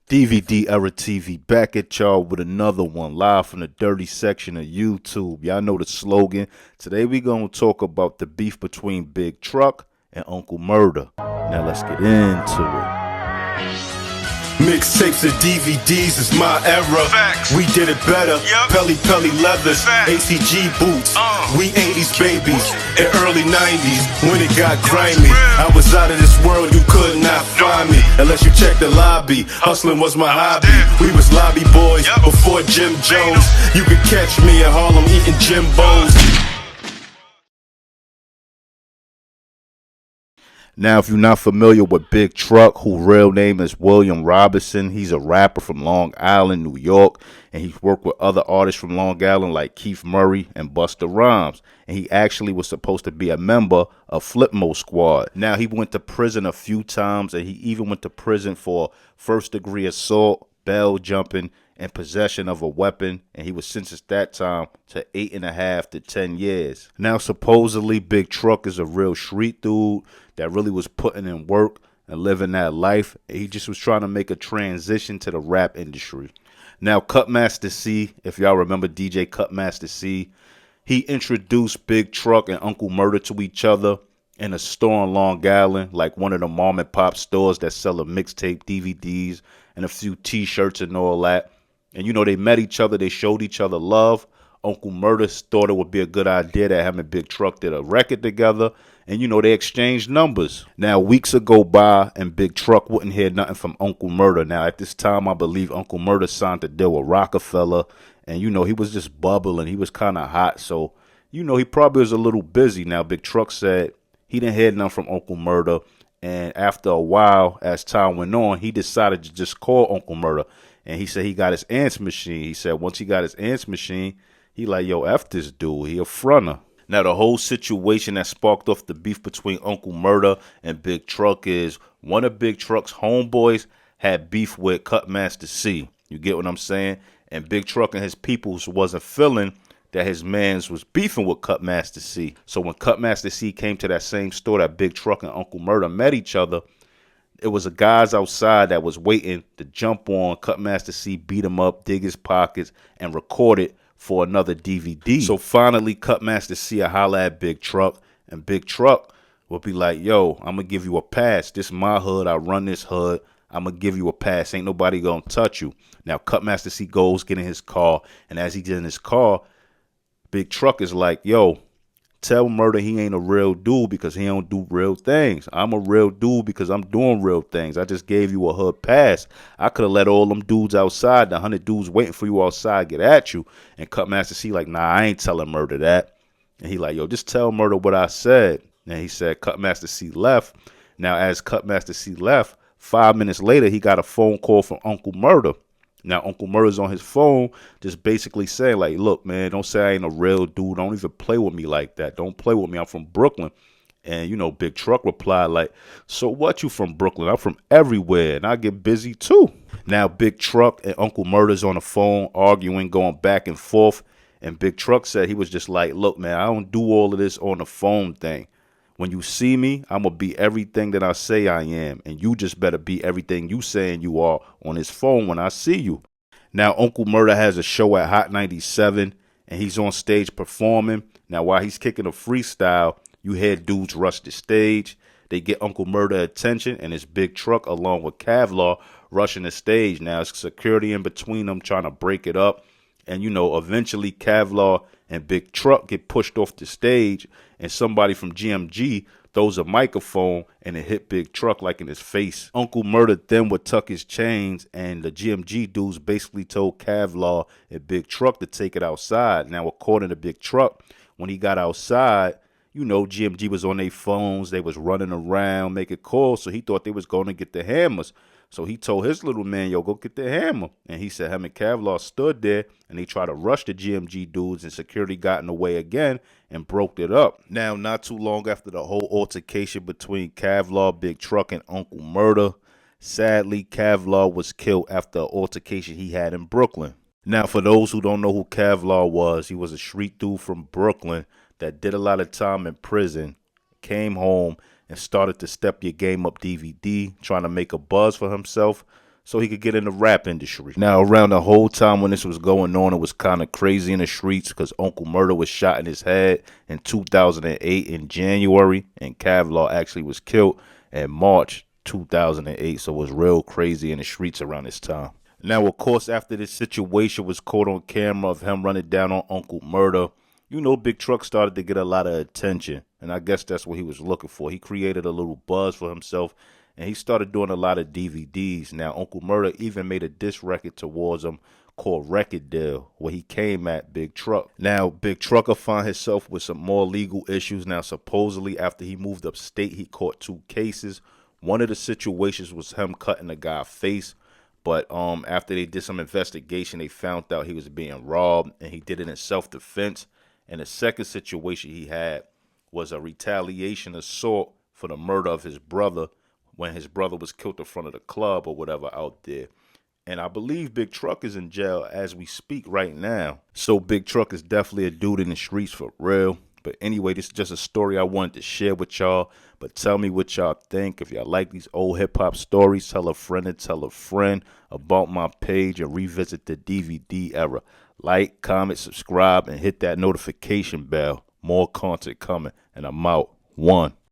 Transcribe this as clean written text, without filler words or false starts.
DVD Era TV back at y'all with another one live from the dirty section of YouTube. Y'all know the slogan. Today we gonna talk about the beef between Big Truck and Uncle Murda. Now let's get into it. Mixtapes and DVDs is my era. Facts. We did it better. Yep. Pelly leathers, Facts. ACG boots. We 80s babies Woo. and early 90s when it got Yo, grimy. it's real. I was out of this world, you could not find me unless you check the lobby. Hustling was my hobby. there. We was lobby boys Yep. before Jim Jones. You could catch me in Harlem eating Jimbos. Now, if you're not familiar with Big Truck, whose real name is William Robinson, he's a rapper from Long Island, New York, and he's worked with other artists from Long Island like Keith Murray and Busta Rhymes. And he actually was supposed to be a member of Flipmo Squad. Now, he went to prison a few times, and he even went to prison for first-degree assault, bail jumping, and possession of a weapon, and he was sentenced that time to 8.5 to 10 years. Now, supposedly, Big Truck is a real street dude that really was putting in work and living that life. He just was trying to make a transition to the rap industry. Now, Cutmaster C, if y'all remember DJ Cutmaster C, he introduced Big Truck and Uncle Murda to each other in a store in Long Island, like one of the mom and pop stores that sell a mixtape, DVDs, and a few t-shirts and all that. And, you know, they met each other. They showed each other love. Uncle Murda thought it would be a good idea that him and Big Truck did a record together. And, you know, they exchanged numbers. Now, weeks go by, and Big Truck wouldn't hear nothing from Uncle Murda. Now, at this time, I believe Uncle Murda signed a deal with Rockefeller. And, you know, he was just bubbling. He was kind of hot. So, you know, he probably was a little busy. Now, Big Truck said he didn't hear nothing from Uncle Murda. And after a while, as time went on, he decided to just call Uncle Murda. And he said he got his answer machine. He said once he got his answer machine, he like, yo, F this dude. He a fronter. Now, the whole situation that sparked off the beef between Uncle Murda and Big Truck is one of Big Truck's homeboys had beef with Cutmaster C. You get what I'm saying? And Big Truck and his peoples wasn't feeling that his mans was beefing with Cutmaster C. So when Cutmaster C came to that same store that Big Truck and Uncle Murda met each other, it was a guys outside that was waiting to jump on Cutmaster C, beat him up, dig his pockets, and record it for another DVD. So finally, Cutmaster C will holler at Big Truck, and Big Truck will be like, yo, I'm going to give you a pass. This is my hood. I run this hood. I'm going to give you a pass. Ain't nobody going to touch you. Now, Cutmaster C goes, get in his car, and as he get in his car, Big Truck is like, yo, tell Murda he ain't a real dude because he don't do real things. I'm a real dude because I'm doing real things. I just gave you a hood pass. I could have let all them dudes outside, the 100 dudes waiting for you outside, get at you. And Cutmaster C like, nah, I ain't telling Murda that. And he like, yo, just tell Murda what I said. And he said Cutmaster C left. Now, as Cutmaster C left, 5 minutes later, he got a phone call from Uncle Murda. Now, Uncle Murda's on his phone just basically saying, like, look, man, don't say I ain't a real dude. Don't even play with me like that. Don't play with me. I'm from Brooklyn. And, you know, Big Truck replied, like, so what, you from Brooklyn? I'm from everywhere, and I get busy, too. Now, Big Truck and Uncle Murda's on the phone arguing, going back and forth. And Big Truck said he was just like, look, man, I don't do all of this on the phone thing. When you see me, I'm going to be everything that I say I am. And you just better be everything you saying you are on his phone when I see you. Now, Uncle Murda has a show at Hot 97, and he's on stage performing. Now, while he's kicking a freestyle, you hear dudes rush the stage. They get Uncle Murda attention, and his Big Truck, along with Cavlar, rushing the stage. Now, it's security in between them trying to break it up. And, you know, eventually Cavlar and Big Truck get pushed off the stage, and somebody from GMG throws a microphone, and it hit Big Truck like in his face. Uncle Murda then would tuck his chains, and the GMG dudes basically told Cavlar and Big Truck to take it outside. Now, according to Big Truck, when he got outside, you know, GMG was on their phones. They was running around, making calls, so he thought they was going to get the hammers. So he told his little man, yo, go get the hammer. And he said him and Cavlar stood there, and they tried to rush the GMG dudes, and security got in the way again and broke it up. Now, not too long after the whole altercation between Cavlar, Big Truck, and Uncle Murda, sadly, Cavlar was killed after an altercation he had in Brooklyn. Now, for those who don't know who Cavlar was, he was a street dude from Brooklyn that did a lot of time in prison, came home, and started to Step Your Game Up DVD, trying to make a buzz for himself. so he could get in the rap industry. Now, around the whole time when this was going on, it was kind of crazy in the streets because Uncle Murda was shot in his head in 2008 in January, and Cavlar actually was killed in March 2008. So it was real crazy in the streets around this time. Now, of course, after this situation was caught on camera of him running down on Uncle Murda, you know, Big Truck started to get a lot of attention, and I guess that's what he was looking for. He created a little buzz for himself, and he started doing a lot of DVDs. Now, Uncle Murda even made a diss record towards him called Record Deal, where he came at Big Truck. Now, Big Trucker found himself with some more legal issues. Now, supposedly, after he moved upstate, he caught 2 cases. One of the situations was him cutting a guy's face. But after they did some investigation, they found out he was being robbed, and he did it in self-defense. And the second situation he had was a retaliation assault for the murder of his brother when his brother was killed in front of the club or whatever out there. And I believe Big Truck is in jail as we speak right now. So Big Truck is definitely a dude in the streets for real. But anyway, this is just a story I wanted to share with y'all. But tell me what y'all think. If y'all like these old hip-hop stories, tell a friend and tell a friend about my page and revisit the DVD era. Like, comment, subscribe, and hit that notification bell. More content coming. And I'm out. 1.